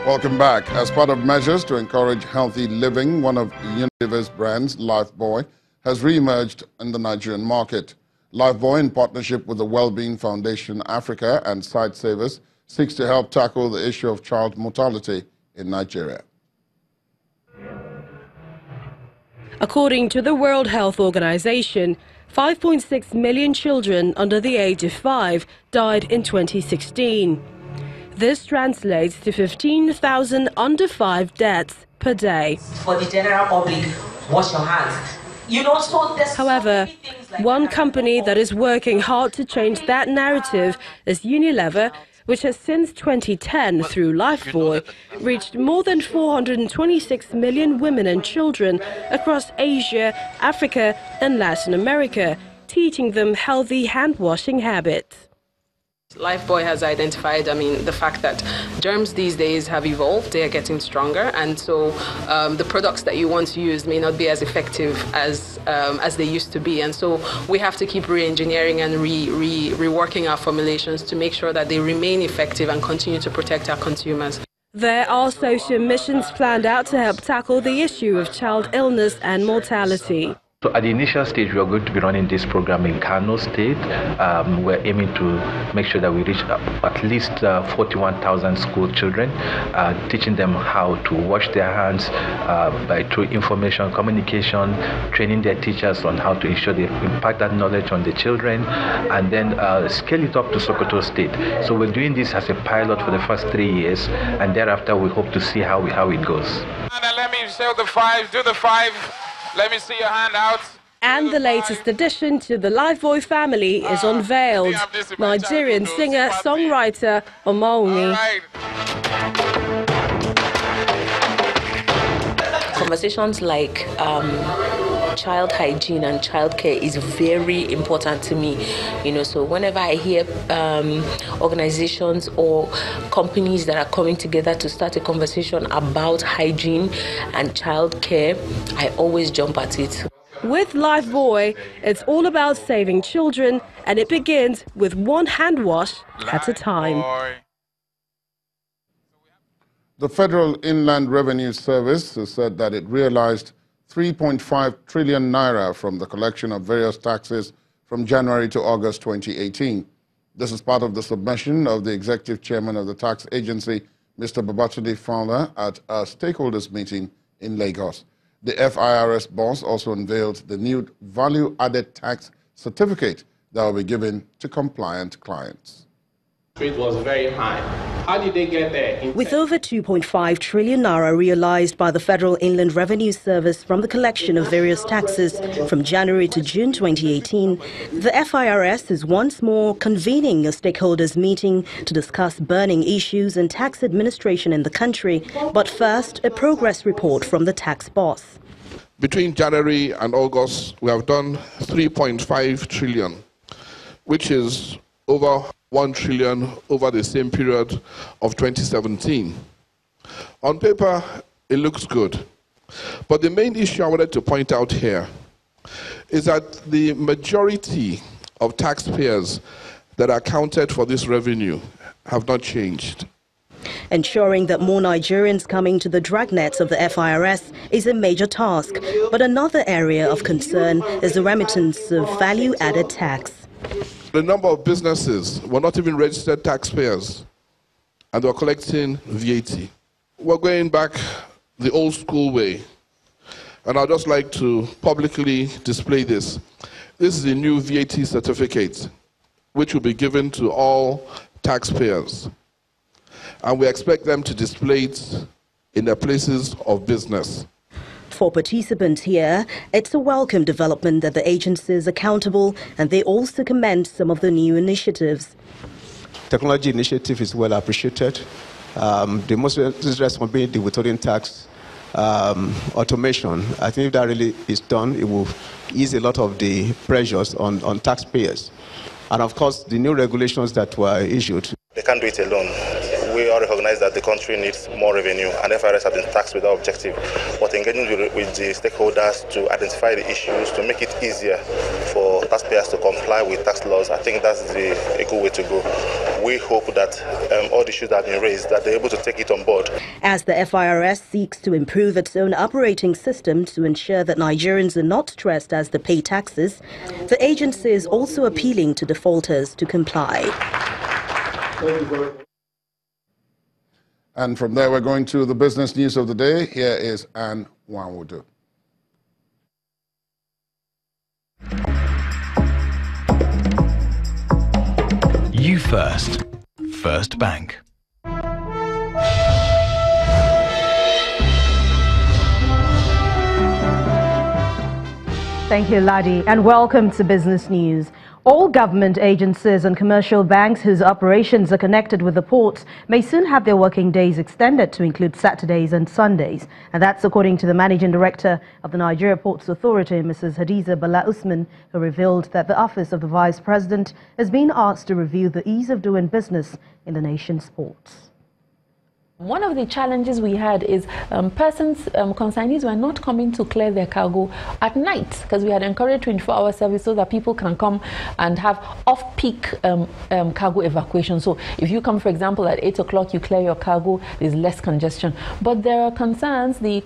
Welcome back. As part of measures to encourage healthy living, one of Unilever's brands, Lifebuoy, has re-emerged in the Nigerian market. Lifebuoy, in partnership with the Wellbeing Foundation Africa and Sightsavers, seeks to help tackle the issue of child mortality in Nigeria. According to the World Health Organization, 5.6 million children under the age of 5 died in 2016. This translates to 15,000 under 5 deaths per day. For the general public, wash your hands. However, one company that is working hard to change that narrative is Unilever, which has since 2010, through Lifebuoy, reached more than 426 million women and children across Asia, Africa and Latin America, teaching them healthy hand-washing habits. Lifebuoy has identified, the fact that germs these days have evolved, they are getting stronger, and so the products that you want to use may not be as effective as they used to be. And so we have to keep re-engineering and reworking our formulations to make sure that they remain effective and continue to protect our consumers. There are social missions planned out to help tackle the issue of child illness and mortality. So at the initial stage, we are going to be running this program in Kano State. We're aiming to make sure that we reach at least 41,000 school children, teaching them how to wash their hands through information, communication, training their teachers on how to ensure they impact that knowledge on the children, and then scale it up to Sokoto State. So we're doing this as a pilot for the first 3 years, and thereafter we hope to see how it goes. And then let me show the 5, do the 5. Let me see your hand out. And the latest addition to the Lifebuoy family is unveiled. Nigerian singer-songwriter Omaungi. Conversations like child hygiene and childcare is very important to me. So whenever I hear organizations or companies that are coming together to start a conversation about hygiene and childcare, I always jump at it. With Lifebuoy, it's all about saving children, and it begins with one hand wash at a time. The Federal Inland Revenue Service has said that it realized 3.5 trillion naira from the collection of various taxes from January to August 2018. This is part of the submission of the executive chairman of the tax agency, Mr. Pt.3 Fowler, at a stakeholders meeting in Lagos. The FIRS boss also unveiled the new value-added tax certificate that will be given to compliant clients. It was very high. How did they get there? With over 2.5 trillion naira realized by the Federal Inland Revenue Service from the collection of various taxes from January to June 2018, the FIRS is once more convening a stakeholders meeting to discuss burning issues in tax administration in the country. But first, a progress report from the tax boss. Between January and August, we have done 3.5 trillion, which is over 1 trillion over the same period of 2017. On paper, it looks good. But the main issue I wanted to point out here is that the majority of taxpayers that are accounted for this revenue have not changed. Ensuring that more Nigerians coming to the dragnets of the FIRS is a major task. But another area of concern is the remittance of value-added tax. The number of businesses were not even registered taxpayers, and they were collecting VAT. We're going back the old school way, and I'd just like to publicly display this. This is a new VAT certificate, which will be given to all taxpayers, and we expect them to display it in their places of business. For participants here, it's a welcome development that the agency is accountable, and they also commend some of the new initiatives. Technology initiative is well appreciated. The most responsibility withholding tax automation, I think if that really is done, it will ease a lot of the pressures on taxpayers. And of course, the new regulations that were issued. They can't do it alone. We all recognize that the country needs more revenue, and FIRS have been taxed with that objective. But engaging with the stakeholders to identify the issues, to make it easier for taxpayers to comply with tax laws, I think that's a good way to go. we hope that all the issues that have been raised, that they're able to take it on board. As the FIRS seeks to improve its own operating system to ensure that Nigerians are not stressed as they pay taxes, the agency is also appealing to defaulters to comply. And from there, we're going to the business news of the day. Here is Anne Wanwudu. You First. First Bank. Thank you, Ladi, and welcome to Business News. All government agencies and commercial banks whose operations are connected with the ports may soon have their working days extended to include Saturdays and Sundays. And that's according to the Managing Director of the Nigeria Ports Authority, Mrs. Hadiza Bala Usman, who revealed that the Office of the Vice President has been asked to review the ease of doing business in the nation's ports. One of the challenges we had is consignees were not coming to clear their cargo at night, because we had encouraged 24-hour service so that people can come and have off-peak cargo evacuation. So if you come, for example, at 8 o'clock, you clear your cargo, there's less congestion. But there are concerns, the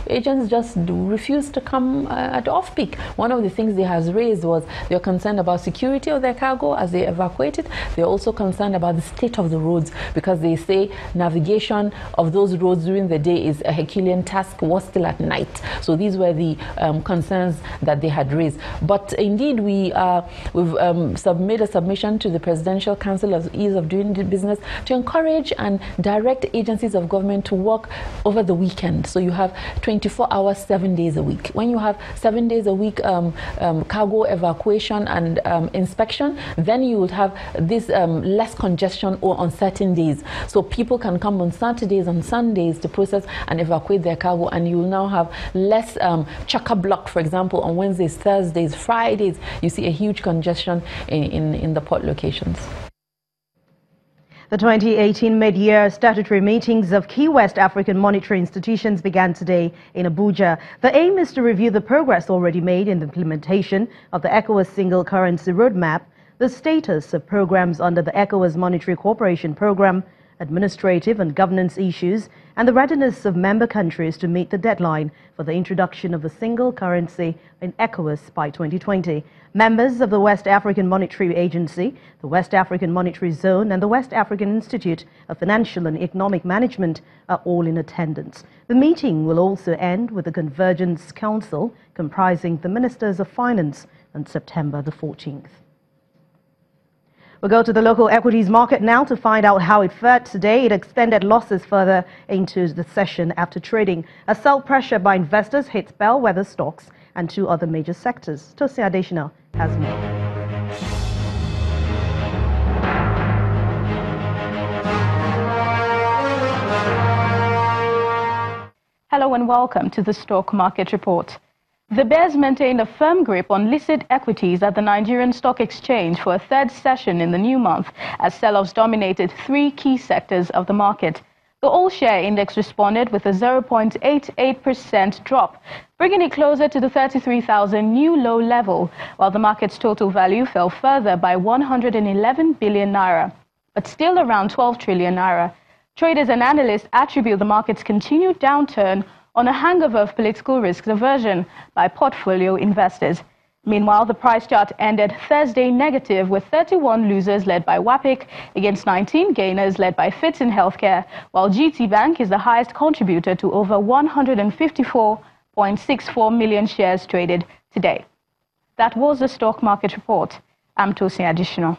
agents just refuse to come at off-peak. One of the things they have raised was they're concerned about security of their cargo as they evacuate it. They're also concerned about the state of the roads, because they say navigation of those roads during the day is a Herculean task, was still at night. So these were the concerns that they had raised. But indeed, we've made a submission to the Presidential Council of Ease of Doing Business to encourage and direct agencies of government to work over the weekend. So you have 24 hours, 7 days a week. When you have 7 days a week cargo evacuation and inspection, then you would have this less congestion on certain days. So people can come on Saturdays and Sundays to process and evacuate their cargo, and you will now have less chock-a-block. For example, on Wednesdays, Thursdays, Fridays, you see a huge congestion in the port locations. The 2018 mid-year statutory meetings of key West African monetary institutions began today in Abuja. The aim is to review the progress already made in the implementation of the ECOWAS single currency roadmap, the status of programs under the ECOWAS Monetary Cooperation Program, administrative and governance issues, and the readiness of member countries to meet the deadline for the introduction of a single currency in ECOWAS by 2020. Members of the West African Monetary Agency, the West African Monetary Zone, and the West African Institute of Financial and Economic Management are all in attendance. The meeting will also end with a Convergence Council comprising the Ministers of Finance on September the 14th. We'll go to the local equities market now to find out how it fared today. It extended losses further into the session after trading. A sell pressure by investors hit bellwether stocks and two other major sectors. Tosin Additional has more. Hello and welcome to the Stock Market Report. The bears maintained a firm grip on listed equities at the Nigerian Stock Exchange for a third session in the new month, as sell-offs dominated three key sectors of the market. The all-share index responded with a 0.88% drop, bringing it closer to the 33,000 new low level, while the market's total value fell further by 111 billion naira, but still around 12 trillion naira. Traders and analysts attribute the market's continued downturn on a hangover of political risk aversion by portfolio investors. Meanwhile, the price chart ended Thursday negative, with 31 losers led by WAPIC against 19 gainers led by FITS in healthcare, while GT Bank is the highest contributor to over 154.64 million shares traded today. That was the Stock Market Report. I'm Tosin Additional.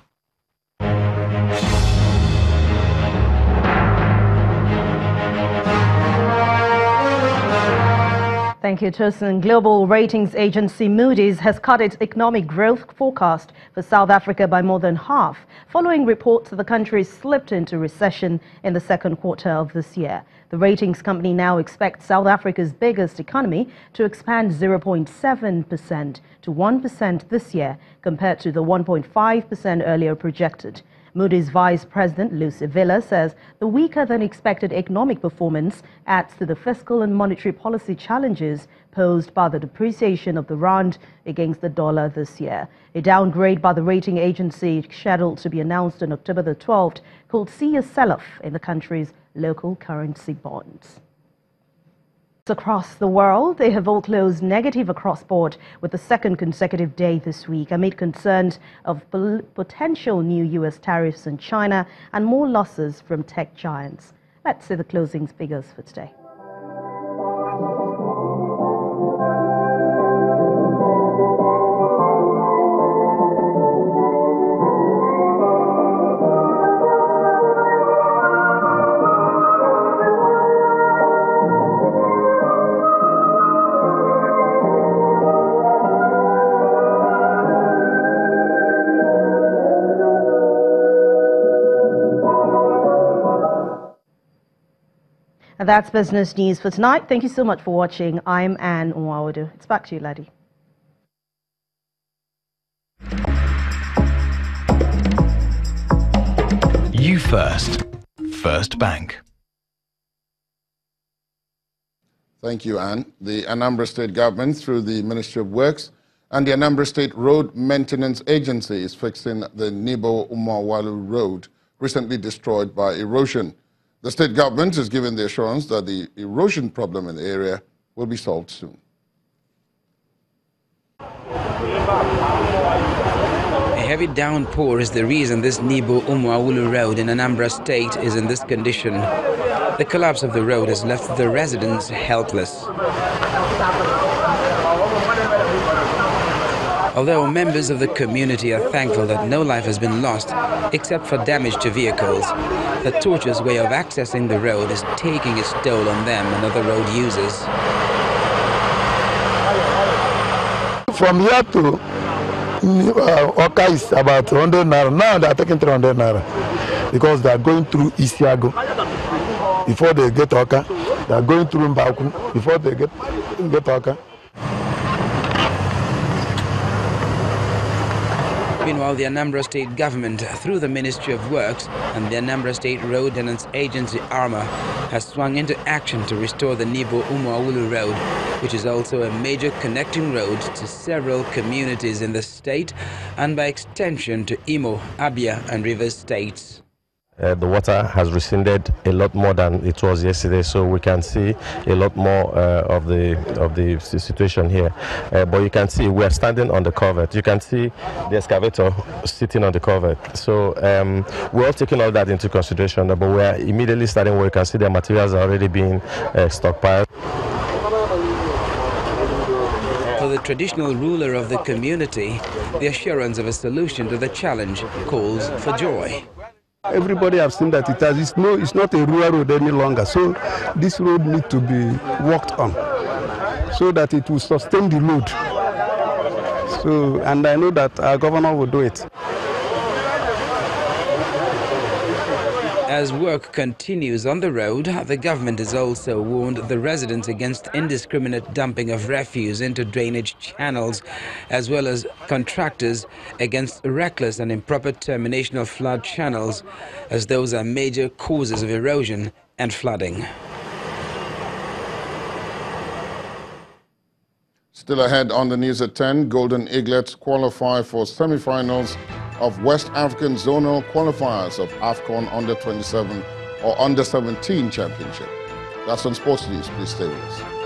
Thank you, Tosin. Global ratings agency Moody's has cut its economic growth forecast for South Africa by more than half, following reports that the country slipped into recession in the second quarter of this year. The ratings company now expects South Africa's biggest economy to expand 0.7% to 1% this year, compared to the 1.5% earlier projected. Moody's Vice President Lucy Villa says the weaker-than-expected economic performance adds to the fiscal and monetary policy challenges posed by the depreciation of the rand against the dollar this year. A downgrade by the rating agency scheduled to be announced on October the 12th could see a sell-off in the country's local currency bonds. Across the world, they have all closed negative across board with the second consecutive day this week amid concerns of potential new U.S. tariffs on China and more losses from tech giants. Let's see the closing figures for today. And that's business news for tonight. Thank you so much for watching. I'm Anne Nwaudu. It's back to you, Laddie. You First. First Bank. Thank you, Anne. The Anambra State government, through the Ministry of Works and the Anambra State Road Maintenance Agency, is fixing the Nibo Umuawalu Road, recently destroyed by erosion. The state government is giving the assurance that the erosion problem in the area will be solved soon. A heavy downpour is the reason this Nibo Umuawulu Road in Anambra State is in this condition. The collapse of the road has left the residents helpless. Although members of the community are thankful that no life has been lost, except for damage to vehicles, the tortuous way of accessing the road is taking its toll on them and other road users. From here to Oka is about 100 naira. Now they are taking 300 naira because they are going through Isiago before they get Oka. They are going through Mbaku before they get Oka. Meanwhile, the Anambra State government, through the Ministry of Works and the Anambra State Road Maintenance Agency ARMA, has swung into action to restore the Nibo Umuawulu Road, which is also a major connecting road to several communities in the state and by extension to Imo, Abia and Rivers states. The water has receded a lot more than it was yesterday, so we can see a lot more of the situation here. But you can see we are standing on the culvert. You can see the excavator sitting on the culvert. So we're all taking all that into consideration, but we are immediately starting where you can see the materials are already being stockpiled. For the traditional ruler of the community, the assurance of a solution to the challenge calls for joy. Everybody have seen that it's not a rural road any longer, so this road needs to be worked on so that it will sustain the load. So, and I know that our governor will do it. As work continues on the road, the government has also warned the residents against indiscriminate dumping of refuse into drainage channels, as well as contractors against reckless and improper termination of flood channels, as those are major causes of erosion and flooding. Still ahead on the news at 10, Golden Eaglets qualify for semi-finals of West African Zonal Qualifiers of AFCON Under-27 or Under-17 Championship. That's on Sports News. Please stay with us.